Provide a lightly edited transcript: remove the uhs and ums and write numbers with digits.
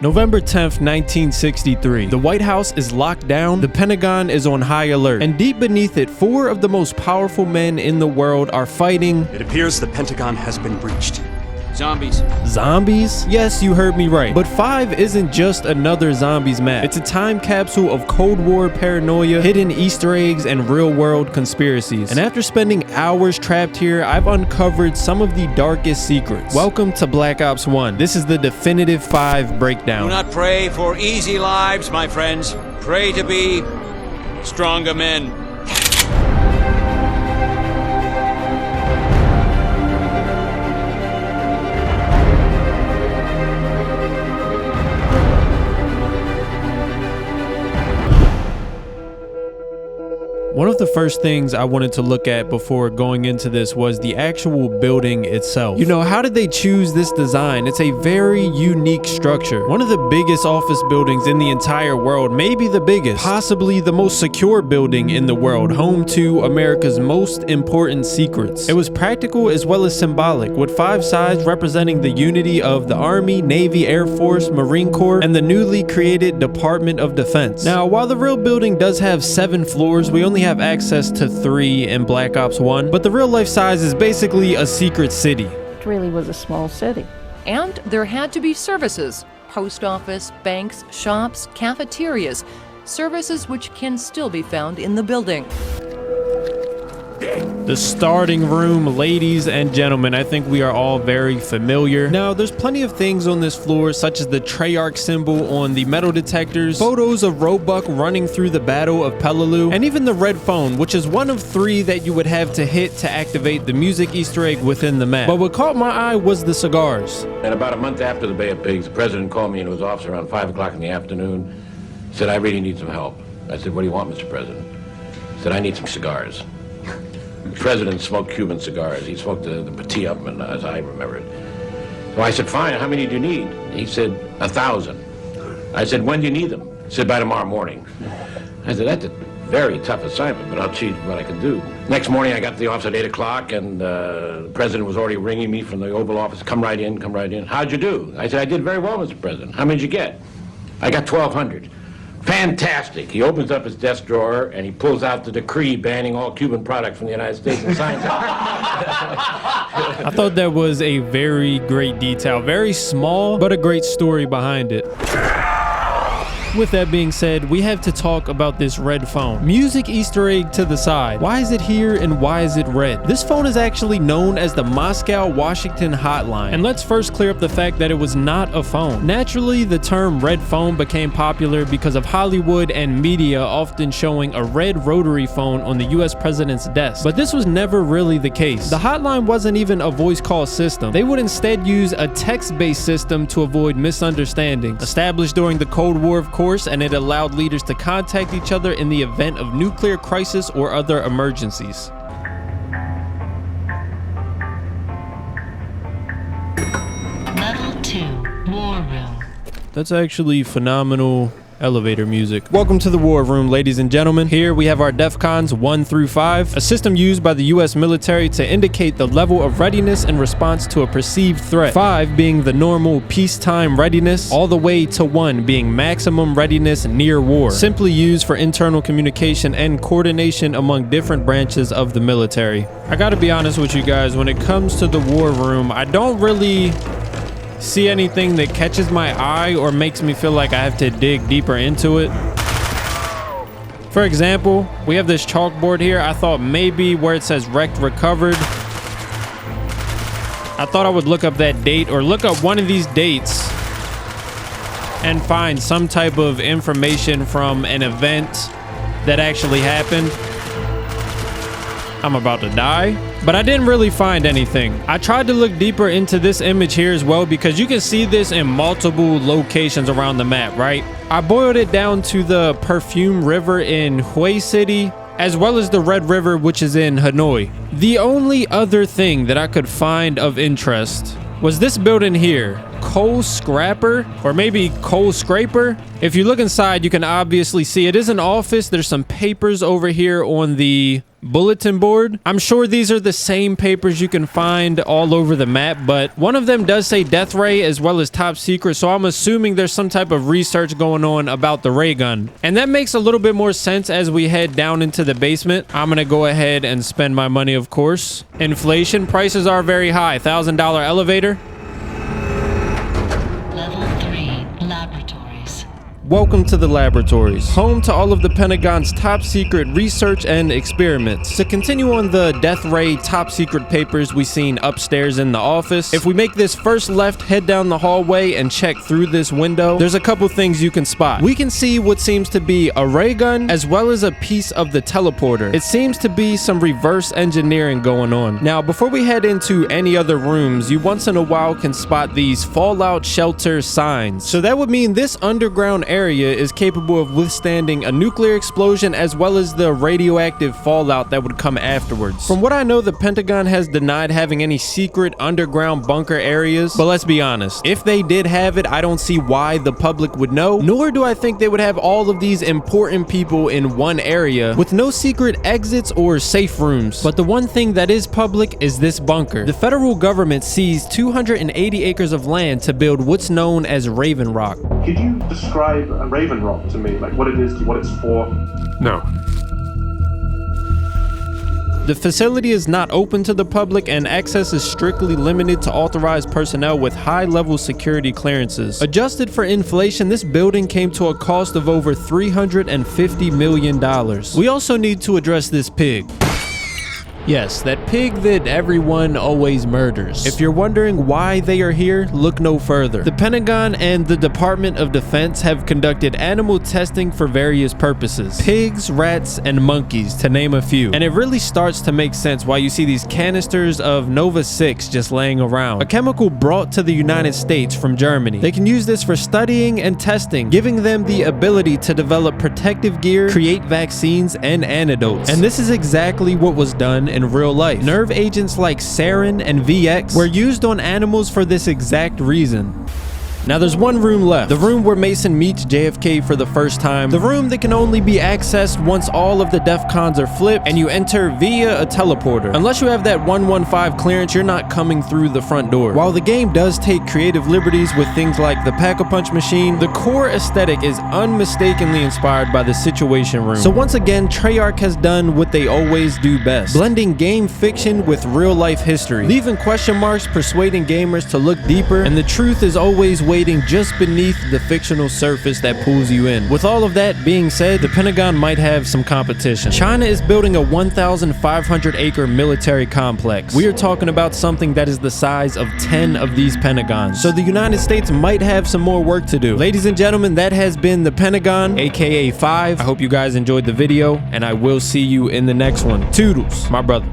November 10th, 1963. The White House is locked down, the Pentagon is on high alert, and deep beneath it, four of the most powerful men in the world are fighting. It appears the Pentagon has been breached. Zombies. Zombies? Yes, you heard me right. But 5 isn't just another zombies map. It's a time capsule of Cold War paranoia, hidden Easter eggs, and real-world conspiracies. And after spending hours trapped here, I've uncovered some of the darkest secrets. Welcome to Black Ops 1. This is the definitive 5 breakdown. Do not pray for easy lives, my friends. Pray to be stronger men. One of the first things I wanted to look at before going into this was the actual building itself. You know, how did they choose this design? It's a very unique structure. One of the biggest office buildings in the entire world, maybe the biggest, possibly the most secure building in the world, home to America's most important secrets. It was practical as well as symbolic, with 5 sides representing the unity of the Army, Navy, Air Force, Marine Corps, and the newly created Department of Defense. Now, while the real building does have 7 floors, we only have access to 3 in Black Ops 1, but the real life size is basically a secret city. It really was a small city. And there had to be services: post office, banks, shops, cafeterias, services which can still be found in the building. The starting room, ladies and gentlemen, I think we are all very familiar. Now, there's plenty of things on this floor, such as the Treyarch symbol on the metal detectors, photos of Roebuck running through the Battle of Peleliu, and even the red phone, which is one of 3 that you would have to hit to activate the music Easter egg within the map. But what caught my eye was the cigars. And about a month after the Bay of Pigs, the president called me into his office around 5 o'clock in the afternoon. He said, "I really need some help." I said, "What do you want, Mr. President?" He said, "I need some cigars." The president smoked Cuban cigars. He smoked the Petit Upman, as I remember it. So I said, "Fine, how many do you need?" He said, 1,000. I said, "When do you need them?" He said, "By tomorrow morning." I said, "That's a very tough assignment, but I'll see what I can do." Next morning, I got to the office at 8 o'clock, and the president was already ringing me from the Oval Office. "Come right in, come right in." "How'd you do?" I said, "I did very well, Mr. President." "How many did you get?" "I got 1,200. "Fantastic." He opens up his desk drawer and he pulls out the decree banning all Cuban products from the United States and signs it. I thought that was a very great detail. Very small, but a great story behind it. With that being said, we have to talk about this red phone. Music Easter egg to the side. Why is it here and why is it red? This phone is actually known as the Moscow-Washington hotline. And let's first clear up the fact that it was not a phone. Naturally, the term red phone became popular because of Hollywood and media often showing a red rotary phone on the US president's desk. But this was never really the case. The hotline wasn't even a voice call system. They would instead use a text-based system to avoid misunderstandings. Established during the Cold War, of course, and it allowed leaders to contact each other in the event of nuclear crisis or other emergencies. Level 2, War Room. That's actually phenomenal elevator music. Welcome to the War Room, ladies and gentlemen. Here we have our DEFCONs 1 through 5, a system used by the US military to indicate the level of readiness in response to a perceived threat. 5 being the normal peacetime readiness, all the way to 1 being maximum readiness near war, simply used for internal communication and coordination among different branches of the military. I gotta be honest with you guys, when it comes to the War Room, I don't really see anything that catches my eye or makes me feel like I have to dig deeper into it. For example, we have this chalkboard here. I thought maybe where it says wrecked recovered, I thought I would look up that date or look up one of these dates and find some type of information from an event that actually happened. I'm about to die. But I didn't really find anything. I tried to look deeper into this image here as well because you can see this in multiple locations around the map, right? I boiled it down to the Perfume River in Hue City, as well as the Red River, which is in Hanoi. The only other thing that I could find of interest was this building here, Coal Scrapper, or maybe Coal Scraper. If you look inside, you can obviously see it is an office. There's some papers over here on the bulletin board. I'm sure these are the same papers you can find all over the map, but one of them does say death ray as well as top secret, so I'm assuming there's some type of research going on about the ray gun. And that makes a little bit more sense as we head down into the basement. I'm gonna go ahead and spend my money, of course. Inflation, prices are very high. $1,000 elevator. Level 3, laboratories. Welcome to the laboratories, home to all of the Pentagon's top secret research and experiments. To continue on the death ray top secret papers we seen upstairs in the office, if we make this first left, head down the hallway and check through this window, there's a couple things you can spot. We can see what seems to be a ray gun as well as a piece of the teleporter. It seems to be some reverse engineering going on. Now, before we head into any other rooms, you once in a while can spot these fallout shelter signs. So that would mean this underground area is capable of withstanding a nuclear explosion as well as the radioactive fallout that would come afterwards. From what I know, the Pentagon has denied having any secret underground bunker areas, but let's be honest, if they did have it, I don't see why the public would know, nor do I think they would have all of these important people in one area with no secret exits or safe rooms. But the one thing that is public is this bunker. The federal government seized 280 acres of land to build what's known as Raven Rock. Could you describe a Raven Rock to me, like what it is, what it's for? No. The facility is not open to the public and access is strictly limited to authorized personnel with high-level security clearances. Adjusted for inflation, this building came to a cost of over $350 million. We also need to address this pig. Yes, that pig that everyone always murders. If you're wondering why they are here, look no further. The Pentagon and the Department of Defense have conducted animal testing for various purposes. Pigs, rats, and monkeys, to name a few. And it really starts to make sense why you see these canisters of Nova 6 just laying around. A chemical brought to the United States from Germany. They can use this for studying and testing, giving them the ability to develop protective gear, create vaccines, and antidotes. And this is exactly what was done in real life. Nerve agents like sarin and VX were used on animals for this exact reason. Now there's one room left, the room where Mason meets JFK for the first time, the room that can only be accessed once all of the DEFCONs are flipped and you enter via a teleporter. Unless you have that 115 clearance, you're not coming through the front door. While the game does take creative liberties with things like the Pack-a-Punch machine, the core aesthetic is unmistakably inspired by the Situation Room. So once again, Treyarch has done what they always do best, blending game fiction with real-life history, leaving question marks, persuading gamers to look deeper, and the truth is always waiting just beneath the fictional surface that pulls you in. With all of that being said, the Pentagon might have some competition. China is building a 1,500 acre military complex. We are talking about something that is the size of 10 of these Pentagons. So the United States might have some more work to do. Ladies and gentlemen, that has been the Pentagon, aka 5. I hope you guys enjoyed the video, and I will see you in the next one. Toodles, my brother.